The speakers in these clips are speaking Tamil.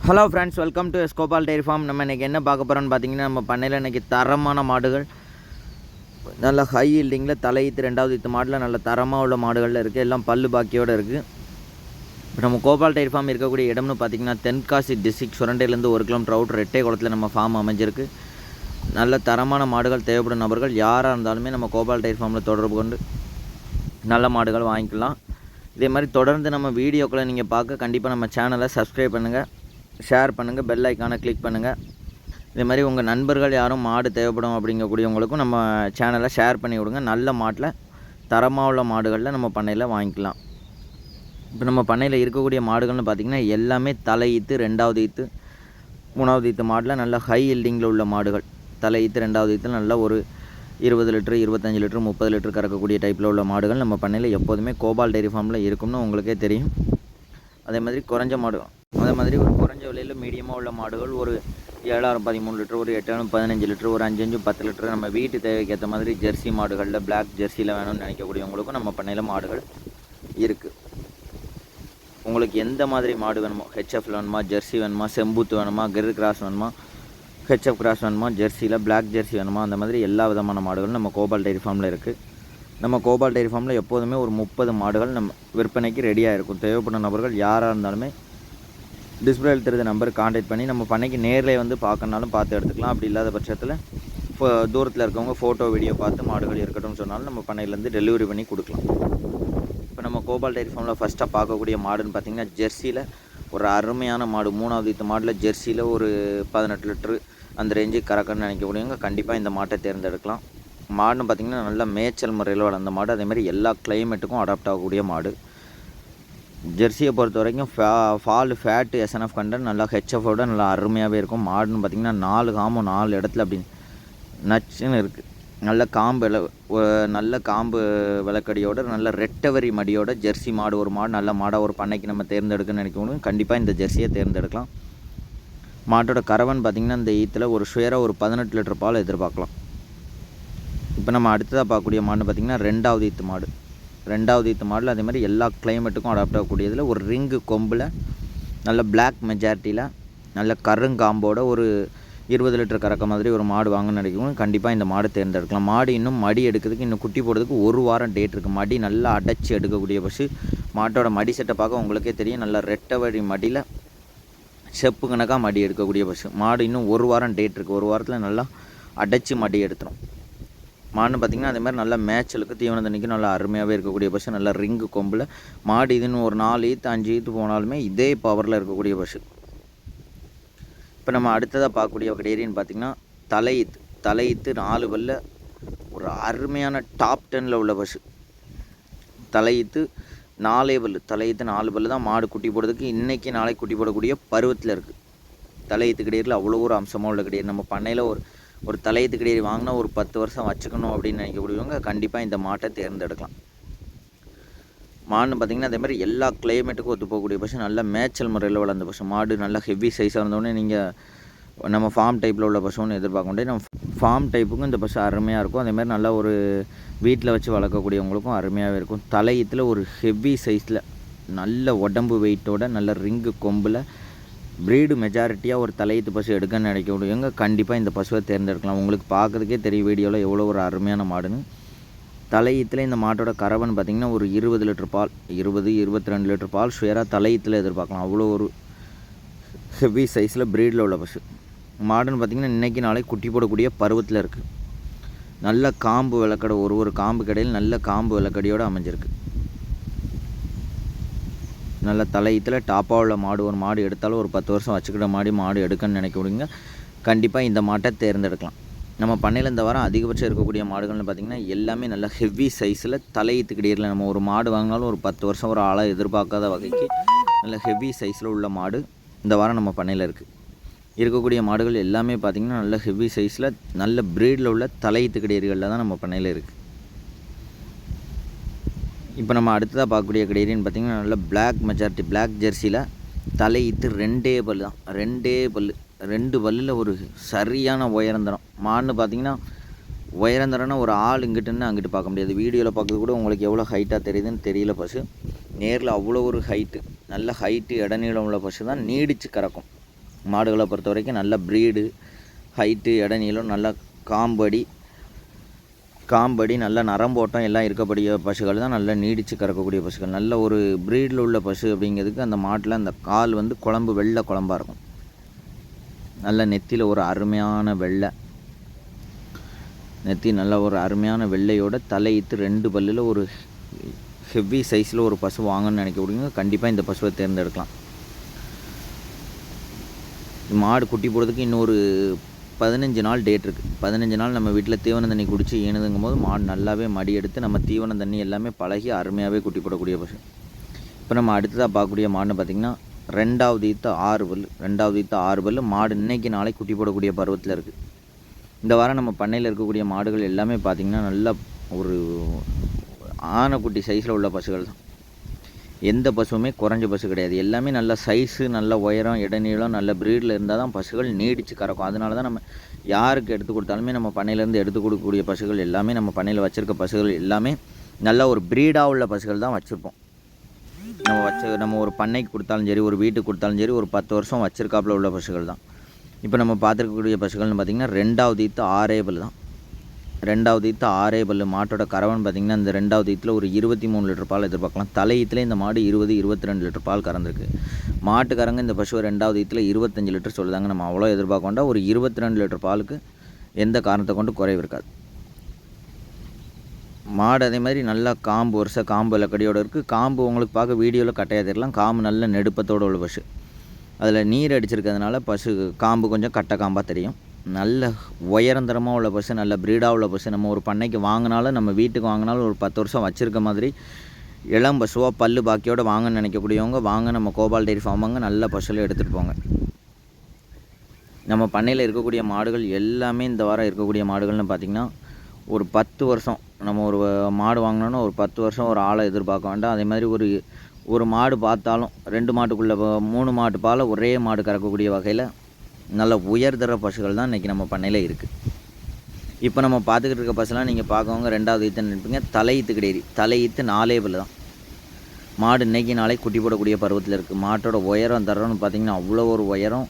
Hello friends, welcome to எஸ்கோபால் dairy farm. நம்ம இன்றைக்கி என்ன பார்க்க போகிறோன்னு பார்த்தீங்கன்னா, நம்ம பண்ணையில் இன்றைக்கி தரமான மாடுகள், நல்ல ஹை ஈல்டிங்கில் தலையீத்து 2வது ஈத்து மாடில் நல்ல தரமாக உள்ள மாடுகளில் இருக்குது. எல்லாம் பல்லு பாக்கியோடு இருக்குது. இப்போ நம்ம கோபால் டெய்ரி ஃபார்ம் இருக்கக்கூடிய இடம்னு பார்த்திங்கன்னா, தென்காசி டிஸ்ட்ரிக்ட் சுரண்டையிலேருந்து 1 கிலோமீட்டர் அவுட் ரெட்டை குளத்தில் நம்ம ஃபார்ம் அமைஞ்சிருக்கு. நல்ல தரமான மாடுகள் தேவைப்படும் நபர்கள் யாராக இருந்தாலுமே நம்ம கோபால் டெய்ரி ஃபார்மில் தொடர்பு கொண்டு நல்ல மாடுகள் வாங்கிக்கலாம். இதே மாதிரி தொடர்ந்து நம்ம வீடியோக்களை நீங்கள் பார்க்க கண்டிப்பாக நம்ம சேனலை சப்ஸ்கிரைப் பண்ணுங்கள், ஷேர் பண்ணுங்கள், பெல் ஐக்கானை கிளிக் பண்ணுங்கள். இதே மாதிரி உங்கள் நண்பர்கள் யாரும் மாடு தேவைப்படும் அப்படிங்கக்கூடியவங்களுக்கும் நம்ம சேனலை ஷேர் பண்ணி விடுங்க. நல்ல மாட்டில் தரமாக உள்ள மாடுகளில் நம்ம பண்ணையில் வாங்கிக்கலாம். இப்போ நம்ம பண்ணையில் இருக்கக்கூடிய மாடுகள்னு பார்த்திங்கன்னா எல்லாமே தலையீத்து 2வது ஈத்து 3வது ஈத்து மாடில் நல்ல ஹை ஈல்டிங்கில் உள்ள மாடுகள். தலையீத்து 2வது ஈத்தில் நல்ல ஒரு 20 லிட்டரு 25 லிட்டரு 30 லிட்டரு கறக்கக்கூடிய டைப்பில் உள்ள மாடுகள் நம்ம பண்ணையில் எப்போதுமே கோபால் டெய்ரி ஃபார்மில் இருக்கும்னு உங்களுக்கே தெரியும். அதே மாதிரி குறைஞ்ச மாடு, அதே மாதிரி ஒரு குறைஞ்ச விலையில் மீடியமாக உள்ள மாடுகள் ஒரு 7000 13 லிட்டரு, ஒரு 8000 15 லிட்டரு, ஒரு 5 10 லிட்டரு நம்ம வீட்டு தேவைக்கு ஏற்ற மாதிரி ஜெர்சி மாடுகளில் பிளாக் ஜெர்சியில் வேணும்னு நினைக்கக்கூடியவங்களுக்கும் நம்ம பண்ணையில் மாடுகள் இருக்குது. உங்களுக்கு எந்த மாதிரி மாடு வேணுமோ, ஹெச்எஃப் வேணுமா, ஜெர்சி வேணுமா, செம்பூத்து வேணுமா, கிர் கிராஸ் வேணுமா, ஹெச்எஃப் கிராஸ் வேணுமா, ஜெர்சியில் பிளாக் ஜெர்சி வேணுமா, அந்த மாதிரி எல்லா விதமான மாடுகளும் நம்ம கோபால் டெய்ரி ஃபார்மில் இருக்குது. நம்ம கோபால் டெய்ரி ஃபார்மில் எப்போதுமே ஒரு 30 மாடுகள் நம்ம விற்பனைக்கு ரெடியாக இருக்கும். தேவைப்படும் நபர்கள் யாராக இருந்தாலுமே டிஸ்பிளேயில் தெரிஞ்ச நம்பருக்கு கான்டாக்ட் பண்ணி நம்ம பண்ணைக்கு நேரில் வந்து பார்க்கணுனாலும் பார்த்து எடுத்துக்கலாம். அப்படி இல்லாத பட்சத்தில் தூரத்தில் இருக்கவங்க ஃபோட்டோ வீடியோ பார்த்து மாடுகள் இருக்கட்டும்னு சொன்னாலும் நம்ம பண்ணையிலேருந்து டெலிவரி பண்ணி கொடுக்கலாம். இப்போ நம்ம கோபால் டெய்ரி ஃபார்மில் ஃபஸ்ட்டாக பார்க்கக்கூடிய மாடுன்னு பார்த்திங்கன்னா, ஜெர்சியில் ஒரு அருமையான மாடு. 3வது ஈத்து மாடில் ஜெர்சியில் ஒரு 18 லிட்டரு அந்த ரேஞ்சுக்கு கறக்கணும்னு நினைக்கக்கூடியவங்க கண்டிப்பாக இந்த மாட்டை தேர்ந்தெடுக்கலாம். மாடுன்னு பார்த்திங்கன்னா நல்ல மேய்ச்சல் முறையில் வளர்ந்த மாடு. அதேமாதிரி எல்லா கிளைமேட்டுக்கும் அடாப்ட் ஆகக்கூடிய மாடு. ஜெர்சியை பொறுத்த வரைக்கும் ஃபால் ஃபேட்டு எஸ்என்எஃப் கண்டென்ட் நல்லா ஹெச்எஃபோட நல்லா அருமையாகவே இருக்கும். மாடுன்னு பார்த்திங்கன்னா 4 காம்பு 4 இடத்துல அப்படி நச்சுன்னு இருக்குது. நல்ல காம்பு விளக்கடியோட நல்ல ரெட்டவரி மடியோட ஜெர்சி மாடு. ஒரு மாடு நல்ல மாடாக ஒரு பண்ணைக்கு நம்ம தேர்ந்தெடுக்கணும்னு நினைக்கணும், கண்டிப்பாக இந்த ஜெர்சியை தேர்ந்தெடுக்கலாம். மாட்டோட கறவன் பார்த்திங்கன்னா இந்த ஈத்தில் ஒரு ஷுயராக ஒரு 18 லிட்டர் பால் எதிர்பார்க்கலாம். இப்போ நம்ம அடுத்ததாக பார்க்கக்கூடிய மாடுன்னு பார்த்திங்கன்னா 2வது ஈத்து மாடு. 2வது ஈத்து மாடில் அதே மாதிரி எல்லா கிளைமேட்டுக்கும் அடாப்ட் ஆகக்கூடியதில் ஒரு ரிங்கு கொம்பில் நல்ல பிளாக் மெஜாரிட்டியில் நல்ல கருங்காம்போட ஒரு 20 லிட்டர் கறக்க மாதிரி ஒரு மாடு வாங்கன்னு நினைக்கணும், கண்டிப்பாக இந்த மாடு தேர்ந்தெடுக்கலாம். மாடு இன்னும் மடி எடுக்கிறதுக்கு, இன்னும் குட்டி போடுறதுக்கு 1 வாரம் டேட் இருக்குது. மடி நல்லா அடைச்சி எடுக்கக்கூடிய பசு. மாட்டோட மடி செட்டை பார்க்க உங்களுக்கே தெரியும், நல்லா ரெட்டவரி மடியில் செப்பு கணக்காக மடி எடுக்கக்கூடிய பசு. மாடு இன்னும் 1 வாரம் டேட் இருக்குது. 1 வாரத்தில் நல்லா அடைச்சி மடி எடுத்துரும். மாடுன்னு பார்த்திங்கன்னா அதே மாதிரி நல்லா மேய்ச்சலுக்கு தீவன தண்ணிக்கு நல்லா அருமையாகவே இருக்கக்கூடிய பசு. நல்லா ரிங்கு கொம்பில் மாடு. இதுன்னு ஒரு 4 ஈத்து 5 ஈத்து போனாலுமே இதே பவரில் இருக்கக்கூடிய பசு. இப்போ நம்ம அடுத்ததாக பார்க்கக்கூடிய டெய்ரின்னு பார்த்திங்கன்னா தலையீத்து 4 பல்ல ஒரு அருமையான டாப் 10ல் உள்ள பசு. தலையீத்து 4 பல்லு. தலையீத்து 4 பல்லு தான். மாடு குட்டி போடுறதுக்கு இன்றைக்கி நாளைக்கு குட்டி போடக்கூடிய பருவத்தில் இருக்குது. தலையீத்து கிடையிறில் அவ்வளோ ஒரு அம்சமாக உள்ள கிடையாது. நம்ம பண்ணையில் ஒரு தலையீத்து கிடையாது வாங்கினா ஒரு 10 வருஷம் வச்சுக்கணும் அப்படின்னு நினைக்கக்கூடியவங்க கண்டிப்பாக இந்த மாட்டை தேர்ந்தெடுக்கலாம். மாடுன்னு பார்த்திங்கன்னா அதே மாதிரி எல்லா கிளைமேட்டுக்கும் ஒத்து போகக்கூடிய பசு. நல்ல மேய்ச்சல் முறையில் வளர்ந்த பசு. மாடு நல்லா ஹெவி சைஸாக இருந்தோடனே நீங்கள் நம்ம ஃபார்ம் டைப்பில் உள்ள பசுன்னு எதிர்பார்க்க முடியாது. நம்ம ஃபார்ம் டைப்புக்கும் இந்த பசு அருமையாக இருக்கும். அதேமாதிரி நல்லா ஒரு வீட்டில் வச்சு வளர்க்கக்கூடியவங்களுக்கும் அருமையாகவே இருக்கும். தலையீத்தில் ஒரு ஹெவி சைஸில் நல்ல உடம்பு வெயிட்டோட நல்ல ரிங்கு கொம்பில் ப்ரீடு மெஜாரிட்டியாக ஒரு தலையீத்து பசு எடுக்கணும்னு நினைக்கக்கூடியவங்க கண்டிப்பாக இந்த பசுவை தேர்ந்தெடுக்கலாம். உங்களுக்கு பார்க்குறதுக்கே தெரியும் வீடியோவில் எவ்வளோ ஒரு அருமையான மாடுன்னு. தலையீத்தில் இந்த மாட்டோட கறவன் பார்த்திங்கன்னா ஒரு 20 லிட்டர் பால், 22 லிட்டர் பால் ஷுயராக தலையீத்தில் எதிர்பார்க்கலாம். அவ்வளோ ஒரு ஹெவி சைஸில் ப்ரீடில் உள்ள பசு. மாடுன்னு பார்த்திங்கன்னா இன்றைக்கி நாளைக்கு குட்டி போடக்கூடிய பருவத்தில் இருக்குது. நல்ல காம்பு விளக்கடை, ஒரு காம்பு கடையில் நல்ல காம்பு விளக்கடியோடு அமைஞ்சிருக்கு. நல்ல தலையீத்தில் டாப்பாக உள்ள மாடு. ஒரு மாடு எடுத்தாலும் ஒரு 10 வருஷம் வச்சுக்கிட்ட மாடு எடுக்கணும்னு நினைக்கக்கூடியங்க கண்டிப்பாக இந்த மாட்டை தேர்ந்தெடுக்கலாம். நம்ம பண்ணையில் இந்த வாரம் அதிகபட்சம் இருக்கக்கூடிய மாடுகள்னு பார்த்திங்கன்னா எல்லாமே நல்ல ஹெவி சைஸில் தலையீத்து கிடையில. நம்ம ஒரு மாடு வாங்கினாலும் ஒரு 10 வருஷம் ஒரு ஆளாக எதிர்பார்க்காத வகைக்கு நல்ல ஹெவி சைஸில் உள்ள மாடு இந்த வாரம் நம்ம பண்ணையில் இருக்குது. இருக்கக்கூடிய மாடுகள் எல்லாமே பார்த்திங்கன்னா நல்ல ஹெவி சைஸில் நல்ல ப்ரீடில் உள்ள தலையீத்து கிடையர்களில் தான் நம்ம பண்ணையில் இருக்குது. இப்போ நம்ம அடுத்ததாக பார்க்கக்கூடிய கிடையின்னு பார்த்திங்கன்னா நல்ல பிளாக் மெஜாரிட்டி பிளாக் ஜெர்சியில் தலையீத்து 2 பல்லு தான். 2 பல்லில் ஒரு சரியான உயரந்தரம். மாடுன்னு பார்த்திங்கன்னா உயரந்தரம்னா ஒரு ஆள் இங்கிட்டுன்னு அங்கிட்டு பார்க்க முடியாது. வீடியோவில் பார்க்கறது கூட உங்களுக்கு எவ்வளோ ஹைட்டாக தெரியுதுன்னு தெரியல பசு. நேரில் அவ்வளோ ஒரு ஹைட்டு, நல்ல ஹைட்டு இடநீளம் உள்ள பசு தான் நீடித்து கறக்கும். மாடுகளை பொறுத்த வரைக்கும் நல்ல ப்ரீடு, ஹைட்டு, இடைநீளம், நல்ல காம்படி நல்ல நரம்போட்டம் எல்லாம் இருக்கக்கூடிய பசுகள் தான் நல்லா நீடித்து கறக்கக்கூடிய பசுகள். நல்ல ஒரு ப்ரீடில் உள்ள பசு அப்படிங்கிறதுக்கு அந்த மாட்டில் அந்த கால் வந்து குழம்பு வெள்ளை குழம்பாக இருக்கும். நல்ல நெத்தியில் ஒரு அருமையான வெள்ளை நெத்தி, நல்ல ஒரு அருமையான வெள்ளையோட தலையிட்டு 2 பல்லில் ஒரு ஹெவி சைஸில் ஒரு பசு வாங்கணும்னு நினைக்கக்கூடியவங்க கண்டிப்பாக இந்த பசுவை தேர்ந்தெடுக்கலாம். மாடு குட்டி போடுறதுக்கு இன்னொரு 15 நாள் டேட் இருக்குது. 15 நாள் நம்ம வீட்டில் தீவன தண்ணி குடித்து ஈனுதுங்கும் போது மாடு நல்லாவே மடி எடுத்து நம்ம தீவன தண்ணி எல்லாமே பழகி அருமையாகவே குட்டி போடக்கூடிய பசு. இப்போ நம்ம அடுத்ததாக பார்க்கக்கூடிய மாடுன்னு பார்த்திங்கன்னா 2வது ஈத்து 6 பல் மாடு இன்றைக்கி நாளைக்கு குட்டி போடக்கூடிய பருவத்தில் இருக்குது. இந்த வாரம் நம்ம பண்ணையில் இருக்கக்கூடிய மாடுகள் எல்லாமே பார்த்திங்கன்னா நல்ல ஒரு ஆனைக்குட்டி சைஸில் உள்ள பசுகள் தான். எந்த பசுவுமே குறைஞ்ச பசு கிடையாது. எல்லாமே நல்ல சைஸு, நல்ல உயரம், இடைநீளம், நல்ல ப்ரீடில் இருந்தால் தான் பசுகள் நீடித்து கறக்கும். அதனால தான் நம்ம யாருக்கு எடுத்து கொடுத்தாலுமே நம்ம பண்ணையிலேருந்து எடுத்து கொடுக்கக்கூடிய பசுகள் எல்லாமே நம்ம பண்ணையில் வச்சுருக்க பசுகள் எல்லாமே நல்ல ஒரு ப்ரீடாக உள்ள பசுகள் தான் வச்சுருப்போம். நம்ம ஒரு பண்ணைக்கு கொடுத்தாலும் சரி, ஒரு வீட்டுக்கு கொடுத்தாலும் சரி, ஒரு 10 வருஷம் வச்சுருக்காப்புல உள்ள பசுகள் தான். இப்போ நம்ம பார்த்துருக்கக்கூடிய பசுகள்னு பார்த்திங்கன்னா 2வது ஈத்து 6 பல் தான். 2வது ஈத்து 6 பல் மாட்டோட கறவன் பார்த்திங்கன்னா இந்த 2வது ஈத்தில் ஒரு 23 லிட்டர் பால் எதிர்பார்க்கலாம். தலை ஈத்தில் இந்த மாடு 22 லிட்டர் பால் கறந்துருக்கு. மாட்டுக்காரங்க இந்த பசுவை 2வது ஈத்தில் 25 லிட்டர் சொல்லுதாங்க. நம்ம அவ்வளோ எதிர்பார்க்க வேண்டாம். ஒரு 22 லிட்டர் பாலுக்கு எந்த காரணத்தை கொண்டு குறைவு இருக்காது. மாடு அதே மாதிரி நல்லா காம்பு காம்பு இலக்கடியோடு இருக்குது. காம்பு உங்களுக்கு பார்க்க வீடியோவில் கட்டையாக தெரியலாம். காம்பு நல்ல நெடுப்பத்தோடு உள்ள பசு. அதில் நீர் அடிச்சிருக்கிறதுனால பசு காம்பு கொஞ்சம் கட்டை காம்பாக தெரியும். நல்ல உயரந்தரமாக உள்ள பசு, நல்ல ப்ரீடாக உள்ள பசு. நம்ம ஒரு பண்ணைக்கு வாங்கினாலும், நம்ம வீட்டுக்கு வாங்கினாலும் ஒரு 10 வருஷம் வச்சுருக்க மாதிரி இளம் பசுவாக பல்லு பாக்கியோடு வாங்கன்னு நினைக்கக்கூடியவங்க வாங்க, நம்ம கோபால் டெய்ரி ஃபார்ம் வாங்க, நல்ல பசுவில் எடுத்துகிட்டு போங்க. நம்ம பண்ணையில் இருக்கக்கூடிய மாடுகள் எல்லாமே இந்த வாரம் இருக்கக்கூடிய மாடுகள்னு பார்த்திங்கன்னா ஒரு 10 வருஷம், நம்ம ஒரு மாடு வாங்கினோன்னா ஒரு 10 வருஷம் ஒரு ஆளை எதிர்பார்க்க வேண்டாம். அதே மாதிரி ஒரு மாடு பார்த்தாலும் 2 மாட்டுக்குள்ளே 3 மாட்டு பாலை ஒரே மாடு கறக்கக்கூடிய வகையில் நல்ல உயர்தர பசுகள் தான் இன்றைக்கி நம்ம பண்ணையில் இருக்குது. இப்போ நம்ம பார்த்துக்கிட்டு இருக்க பசுலாம் நீங்கள் பார்க்கவங்க 2வது ஈத்து நினைப்பீங்க. தலையீத்து கிடையாது. தலையீத்து 4 பல் தான். மாடு இன்றைக்கி நாளை குட்டி போடக்கூடிய பருவத்தில் இருக்குது. மாட்டோட உயரம் தரம்னு பார்த்திங்கன்னா அவ்வளோ ஒரு உயரம்,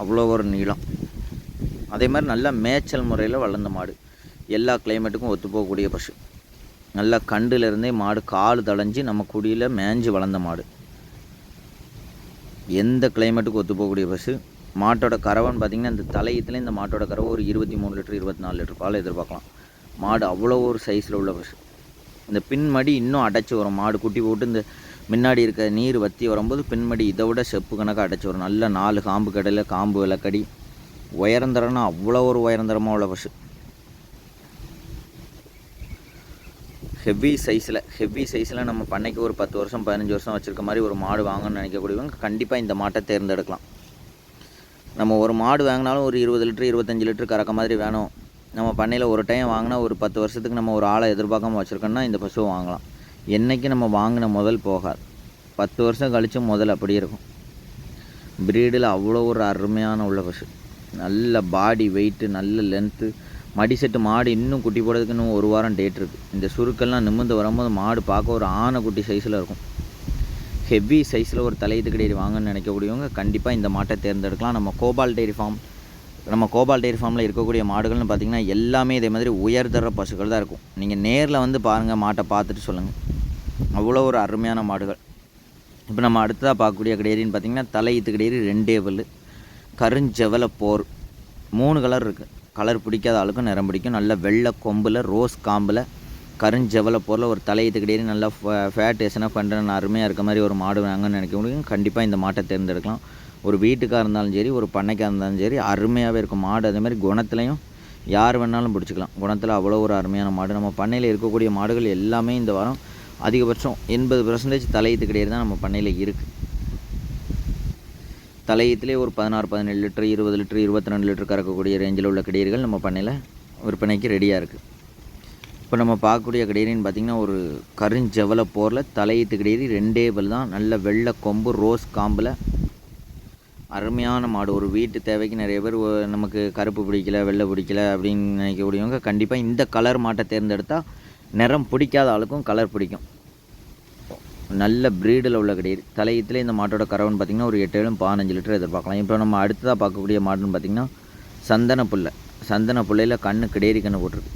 அவ்வளோ ஒரு நீளம். அதே மாதிரி நல்ல மேய்ச்சல் முறையில் வளர்ந்த மாடு, எல்லா கிளைமேட்டுக்கும் ஒத்து போகக்கூடிய பசு. நல்லா கண்டுலேருந்தே மாடு கால் தளைஞ்சு நம்ம குடியில் மேய்ஞ்சி வளர்ந்த மாடு, எந்த கிளைமேட்டுக்கும் ஒத்து போகக்கூடிய பசு. மாட்டோட கறவன் பார்த்திங்கன்னா இந்த தலையத்தில் இந்த மாட்டோட கறவை ஒரு 23 லிட்டர் 24 லிட்டர் பால் எதிர்பார்க்கலாம். மாடு அவ்வளோ ஒரு சைஸில் உள்ள பசு. இந்த பின்மடி இன்னும் அடைச்சி வரும். மாடு குட்டி போட்டு இந்த முன்னாடி இருக்க நீர் வற்றி வரும்போது பின்மடி இதை விட செப்பு கணக்காக அடைச்சி வரும். நல்ல 4 காம்பு கடையில் காம்பு விளக்கடி, உயரந்தரம்னா அவ்வளோ ஒரு உயரந்தரமாக உள்ள பசு. ஹெவி சைஸில் நம்ம பண்ணைக்கு ஒரு 10 வருஷம் 15 வருஷம் வச்சுருக்க மாதிரி ஒரு மாடு வாங்கணும்னு நினைக்கக்கூடியவங்க கண்டிப்பாக இந்த மாட்டை தேர்ந்தெடுக்கலாம். நம்ம ஒரு மாடு வாங்கினாலும் ஒரு 20 லிட்டர் 25 லிட்டர் கறக்க மாதிரி வேணும். நம்ம பண்ணையில் ஒரு டைம் வாங்கினா ஒரு 10 வருஷத்துக்கு நம்ம ஒரு ஆளை எதிர்பார்க்காம வச்சுருக்கோன்னா இந்த பசுவை வாங்கலாம். என்றைக்கு நம்ம வாங்கின முதல் போகாது. 10 வருஷம் கழித்து முதல் அப்படி இருக்கும். ப்ரீடில் அவ்வளோ ஒரு அருமையான உள்ள பசு. நல்ல பாடி வெயிட்டு, நல்ல லென்த்து, மடி செட்டு. மாடு இன்னும் குட்டி போடுறதுக்கு இன்னும் 1 வாரம் டேட் இருக்குது. இந்த சுருக்கெல்லாம் நிமிர்ந்து வரும்போது மாடு பார்க்க ஒரு ஆனைக்குட்டி சைஸில் இருக்கும். ஹெவி சைஸில் ஒரு தலையீத்து டெய்ரி வாங்கன்னு நினைக்கக்கூடியவங்க கண்டிப்பாக இந்த மாட்டை தேர்ந்தெடுக்கலாம். நம்ம கோபால் டெய்ரி ஃபார்மில் இருக்கக்கூடிய மாடுகள்னு பார்த்திங்கன்னா எல்லாமே இதே மாதிரி உயர்தர பசுகள் தான் இருக்கும். நீங்கள் நேரில் வந்து பாருங்கள், மாட்டை பார்த்துட்டு சொல்லுங்கள். அவ்வளோ ஒரு அருமையான மாடுகள். இப்போ நம்ம அடுத்ததாக பார்க்கக்கூடிய கிடையரின்னு பார்த்திங்கன்னா தலையீத்து கிடையரி 2 பல், கருஞ்செவலை போர், 3 கலர் இருக்குது. கலர் பிடிக்காத ஆளுக்கும் நிறம் பிடிக்கும். நல்ல வெள்ளை கொம்பில், ரோஸ் காம்பில், கருஞ்செவலை போரில் ஒரு தலையீத்து கிடையாது. நல்லா ஃபேட் எஸ்என்எஃப் பண்ணுறேன் அருமையாக இருக்க மாதிரி ஒரு மாடு வாங்கன்னு நினைக்க முடியும். கண்டிப்பாக இந்த மாட்டை தேர்ந்தெடுக்கலாம். ஒரு வீட்டுக்காக இருந்தாலும் சரி, ஒரு பண்ணைக்காக இருந்தாலும் சரி, அருமையாகவே இருக்கும் மாடு. அதே மாதிரி குணத்துலையும் யார் வேணாலும் பிடிச்சிக்கலாம். குணத்தில் அவ்வளோ ஒரு அருமையான மாடு. நம்ம பண்ணையில் இருக்கக்கூடிய மாடுகள் எல்லாமே இந்த வாரம் அதிகபட்சம் 80% தலையீத்து கிடையாது தான் நம்ம பண்ணையில் இருக்குது. தலையீத்துலேயே ஒரு 16 17 லிட்டர் 20 லிட்டர் 22 லிட்டர் கறக்கக்கூடிய ரேஞ்சில் உள்ள கிடையர்கள் நம்ம பண்ணையில் விற்பனைக்கு ரெடியாக இருக்குது. இப்போ நம்ம பார்க்கக்கூடிய கிடையரின்னு பார்த்திங்கன்னா ஒரு கருஞ்செவலை போரில் தலையீத்து கிடையரி 2 பல் தான். நல்ல வெள்ளை கொம்பு, ரோஸ் காம்பில் அருமையான மாடு. ஒரு வீட்டு தேவைக்கு நிறைய பேர் நமக்கு கருப்பு பிடிக்கல, வெள்ளை பிடிக்கல அப்படின்னு நினைக்கக்கூடியவங்க கண்டிப்பாக இந்த கலர் மாட்டை தேர்ந்தெடுத்தால் நிறம் பிடிக்காத ஆளுக்கும் கலர் பிடிக்கும். நல்ல ப்ரீடில் உள்ள கிடையாது. தலையத்தில் இந்த மாட்டோட கறவைன்னு பார்த்திங்கன்னா ஒரு 8 15 லிட்டர் எதிர்பார்க்கலாம். இப்போ நம்ம அடுத்ததாக பார்க்கக்கூடிய மாடுன்னு பார்த்திங்கன்னா சந்தன புல்லையில் கண்ணு கிடேரி கண்ணு போட்டிருக்கு.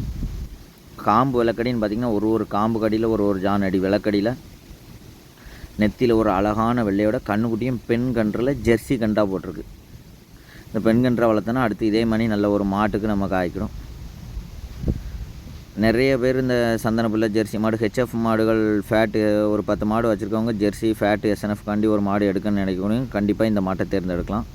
காம்பு விளக்கடின்னு பார்த்திங்கன்னா ஒரு காம்பு கடியில் ஒரு ஜான் அடி விளக்கடியில் நெத்தியில் ஒரு அழகான வெள்ளையோட கண்ணுக்குட்டியும் பெண் கன்றில் ஜெர்சி கன்றாக போட்டிருக்கு. இந்த பெண் கன்றாக வளர்த்தோன்னா அடுத்து இதே மாதிரி நல்ல ஒரு மாட்டுக்கு நம்ம காய்க்கிறோம். நிறைய பேர் இந்த சந்தன புல்லை ஜெர்சி மாடு ஹெச்எஃப் மாடுகள் ஃபேட்டு ஒரு 10 மாடு வச்சுருக்கவங்க ஜெர்சி ஃபேட்டு எஸ்என்எஃப் காண்டி ஒரு மாடு எடுக்கணும்னு நினைக்கணும். கண்டிப்பாக இந்த மாட்டை தேர்ந்தெடுக்கலாம்.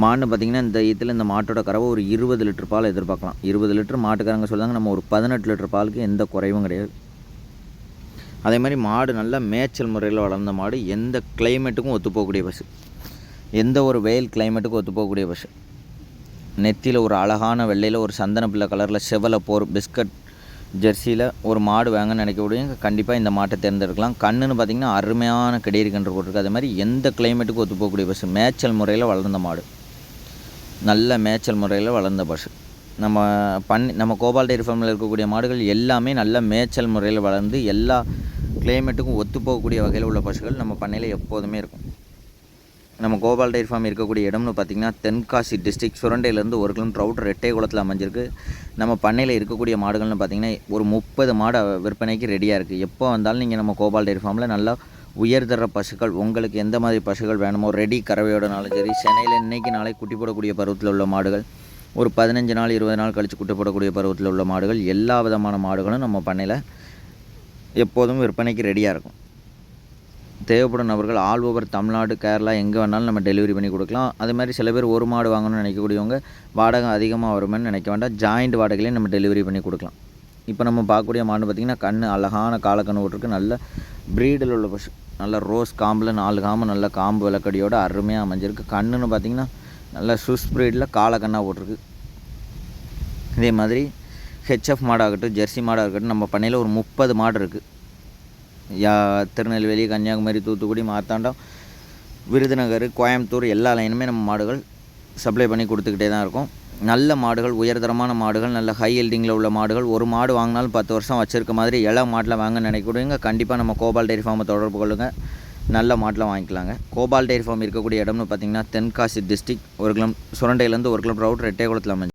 மாடுன்னு பார்த்திங்கன்னா இந்த மாட்டோட கறவை ஒரு 20 லிட்டர் பால் எதிர்பார்க்கலாம். 20 லிட்டர் மாட்டுக்காரங்க சொல்லுவாங்க. நம்ம ஒரு 18 லிட்டர் பாலுக்கு எந்த குறைவும் கிடையாது. அதே மாதிரி மாடு நல்லா மேய்ச்சல் முறையில் வளர்ந்த மாடு, எந்த கிளைமேட்டுக்கும் ஒத்துப்போகக்கூடிய பசு, எந்த ஒரு வெயில் கிளைமேட்டுக்கும் ஒத்துப்போகக்கூடிய பசு. நெத்தியில் ஒரு அழகான வெள்ளையில் ஒரு சந்தன பிள்ளை கலரில் செவலை போர் பிஸ்கட் ஜெர்சியில் ஒரு மாடு வாங்கன்னு நினைக்கக்கூடிய கண்டிப்பாக இந்த மாட்டை தேர்ந்தெடுக்கலாம். கண்ணுன்னு பார்த்திங்கன்னா அருமையான கிடேரி கன்று போட்டிருக்கு. அதே மாதிரி எந்த கிளைமேட்டுக்கும் ஒத்துப்போகக்கூடிய பசு, மேய்ச்சல் முறையில் வளர்ந்த மாடு, நல்ல மேய்ச்சல் முறையில் வளர்ந்த பசு. நம்ம கோபால் டெய்ரி ஃபார்மில் இருக்கக்கூடிய மாடுகள் எல்லாமே நல்ல மேய்ச்சல் முறையில் வளர்ந்து எல்லா கிளைமேட்டுக்கும் ஒத்துப்போகக்கூடிய வகையில் உள்ள பசுகள் நம்ம பண்ணையில் எப்போதுமே இருக்கும். நம்ம கோபால் டெய்ரி ஃபார்ம் இருக்கக்கூடிய இடம்னு பார்த்திங்கன்னா தென்காசி டிஸ்ட்ரிக்ட் சுரண்டையிலேருந்து 1 கிலோமீட்டர் அவுட் ரெட்டைக்குளத்தில் அமைஞ்சிருக்கு. நம்ம பண்ணையில் இருக்கக்கூடிய மாடுகள்னு பார்த்திங்கன்னா ஒரு 30 மாடு விற்பனைக்கு ரெடியாக இருக்குது. எப்போ வந்தாலும் நீங்கள் நம்ம கோபால் டெய்ரி ஃபார்மில் நல்லா உயர்தர பசுக்கள், உங்களுக்கு எந்த மாதிரி பசுகள் வேணுமோ ரெடி கறவையோடனாலும் சரி, சென்னையில் இன்றைக்கி நாளை குட்டி போடக்கூடிய பருவத்தில் உள்ள மாடுகள், ஒரு 15 நாள் 20 நாள் கழித்து குட்டி போடக்கூடிய பருவத்தில் உள்ள மாடுகள், எல்லா விதமான மாடுகளும் நம்ம பண்ணையில் எப்போதும் விற்பனைக்கு ரெடியாக இருக்கும். தேவைப்படும் நபர்கள் ஆல் ஓவர் தமிழ்நாடு, கேரளா எங்கே வேணாலும் நம்ம டெலிவரி பண்ணி கொடுக்கலாம். அதே மாதிரி சில பேர் ஒரு மாடு வாங்கணும்னு நினைக்கக்கூடியவங்க வாடகை அதிகமாக வருமென்னு நினைக்க வேண்டாம், ஜாயிண்ட் வாடகையிலையும் நம்ம டெலிவரி பண்ணி கொடுக்கலாம். இப்போ நம்ம பார்க்கக்கூடிய மாடு பார்த்திங்கன்னா கண் அழகான காலக்கண்ணு விட்டுருக்கு. நல்ல ப்ரீடில் உள்ள பசு, நல்ல ரோஸ் காம்பில் 4 காம்பு நல்ல காம்பு விளக்கடியோட அருமையாக அமைஞ்சிருக்கு. கண்ணுன்னு பார்த்திங்கன்னா நல்ல சுஸ் ப்ரீடில் காலக்கண்ணாக போட்டிருக்கு. இதே மாதிரி ஹெச்எஃப் மாடாகட்டும் ஜெர்சி மாடாகட்டும் நம்ம பண்ணையில் ஒரு 30 மாடு இருக்குது. திருநெல்வேலி, கன்னியாகுமரி, தூத்துக்குடி, மார்த்தாண்டம், விருதுநகர், கோயம்புத்தூர் எல்லா லைனுமே நம்ம மாடுகள் சப்ளை பண்ணி கொடுத்துக்கிட்டே தான் இருக்கும். நல்ல மாடுகள், உயர்தரமான மாடுகள், நல்ல ஹை ஹெல்டிங்கில் உள்ள மாடுகள், ஒரு மாடு வாங்கினாலும் 10 வருஷம் வச்சுருக்க மாதிரி இள மாட்டில் வாங்க நினைக்கக்கூடியவங்க கண்டிப்பாக நம்ம கோபால் டெய்ரி ஃபார்மை தொடர்பு கொள்ளுங்கள். நல்ல மாட்டில் வாங்கிக்கலாங்க. கோபால் டெய்ரி ஃபார்ம் இருக்கக்கூடிய இடம்னு பார்த்திங்கன்னா தென்காசி டிஸ்ட்ரிக்ட் சுரண்டையிலேருந்து 1 கிலோமீட்டர் அவுட் ரெட்டைக்குளத்தில் அமைஞ்சு